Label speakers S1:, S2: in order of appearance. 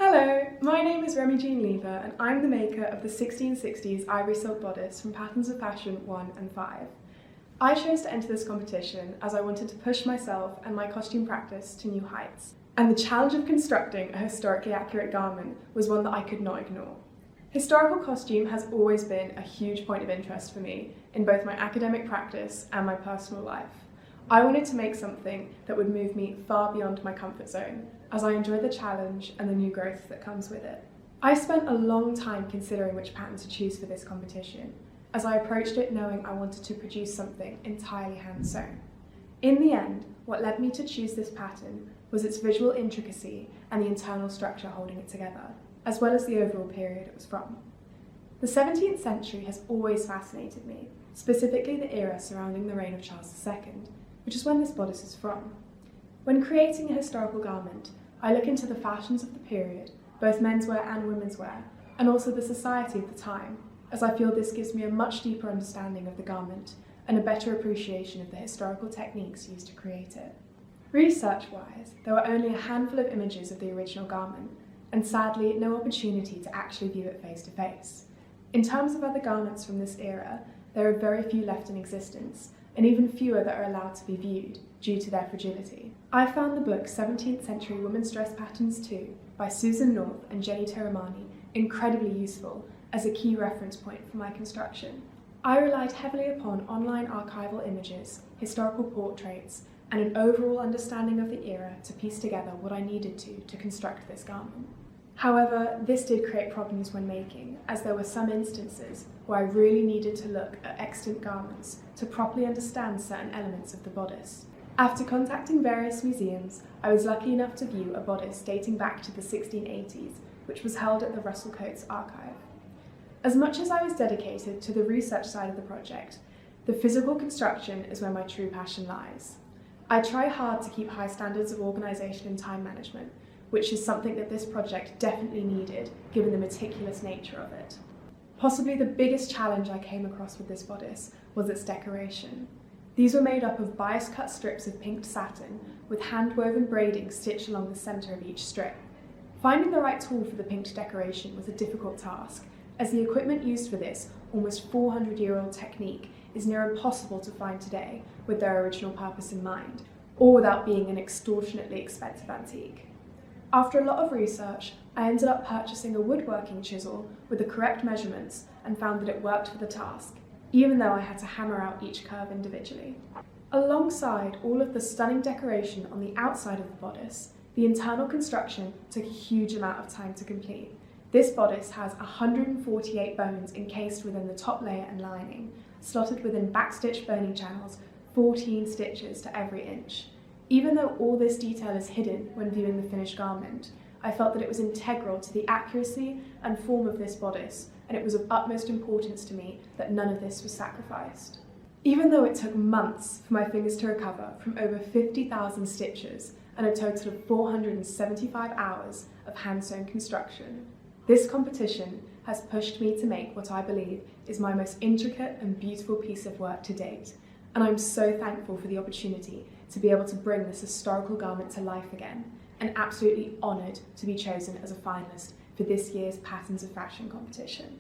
S1: Hello, my name is Remi Gene Lever and I'm the maker of the 1660s ivory silk bodice from Patterns of Fashion 1 and 5. I chose to enter this competition as I wanted to push myself and my costume practice to new heights. And the challenge of constructing a historically accurate garment was one that I could not ignore. Historical costume has always been a huge point of interest for me in both my academic practice and my personal life. I wanted to make something that would move me far beyond my comfort zone, as I enjoy the challenge and the new growth that comes with it. I spent a long time considering which pattern to choose for this competition, as I approached it knowing I wanted to produce something entirely hand-sewn. In the end, what led me to choose this pattern was its visual intricacy and the internal structure holding it together, as well as the overall period it was from. The 17th century has always fascinated me, specifically the era surrounding the reign of Charles II, which is when this bodice is from. When creating a historical garment, I look into the fashions of the period, both menswear and womenswear, and also the society of the time, as I feel this gives me a much deeper understanding of the garment and a better appreciation of the historical techniques used to create it. Research-wise, there were only a handful of images of the original garment, and sadly no opportunity to actually view it face to face. In terms of other garments from this era, there are very few left in existence, and even fewer that are allowed to be viewed due to their fragility. I found the book 17th Century Women's Dress Patterns 2 by Susan North and Jenny Tiramani incredibly useful as a key reference point for my construction. I relied heavily upon online archival images, historical portraits, and an overall understanding of the era to piece together what I needed to construct this garment. However, this did create problems when making, as there were some instances where I really needed to look at extant garments to properly understand certain elements of the bodice. After contacting various museums, I was lucky enough to view a bodice dating back to the 1680s, which was held at the Russell Coates Archive. As much as I was dedicated to the research side of the project, the physical construction is where my true passion lies. I try hard to keep high standards of organisation and time management, which is something that this project definitely needed, given the meticulous nature of it. Possibly the biggest challenge I came across with this bodice was its decoration. These were made up of bias-cut strips of pinked satin, with hand-woven braiding stitched along the centre of each strip. Finding the right tool for the pinked decoration was a difficult task, as the equipment used for this almost 400-year-old technique is near impossible to find today with their original purpose in mind, or without being an extortionately expensive antique. After a lot of research, I ended up purchasing a woodworking chisel with the correct measurements and found that it worked for the task, even though I had to hammer out each curve individually. Alongside all of the stunning decoration on the outside of the bodice, the internal construction took a huge amount of time to complete. This bodice has 148 bones encased within the top layer and lining, slotted within backstitch boning channels, 14 stitches to every inch. Even though all this detail is hidden when viewing the finished garment, I felt that it was integral to the accuracy and form of this bodice, and it was of utmost importance to me that none of this was sacrificed. Even though it took months for my fingers to recover from over 50,000 stitches and a total of 475 hours of hand-sewn construction, this competition has pushed me to make what I believe is my most intricate and beautiful piece of work to date, and I'm so thankful for the opportunity to be able to bring this historical garment to life again, and absolutely honoured to be chosen as a finalist for this year's Patterns of Fashion competition.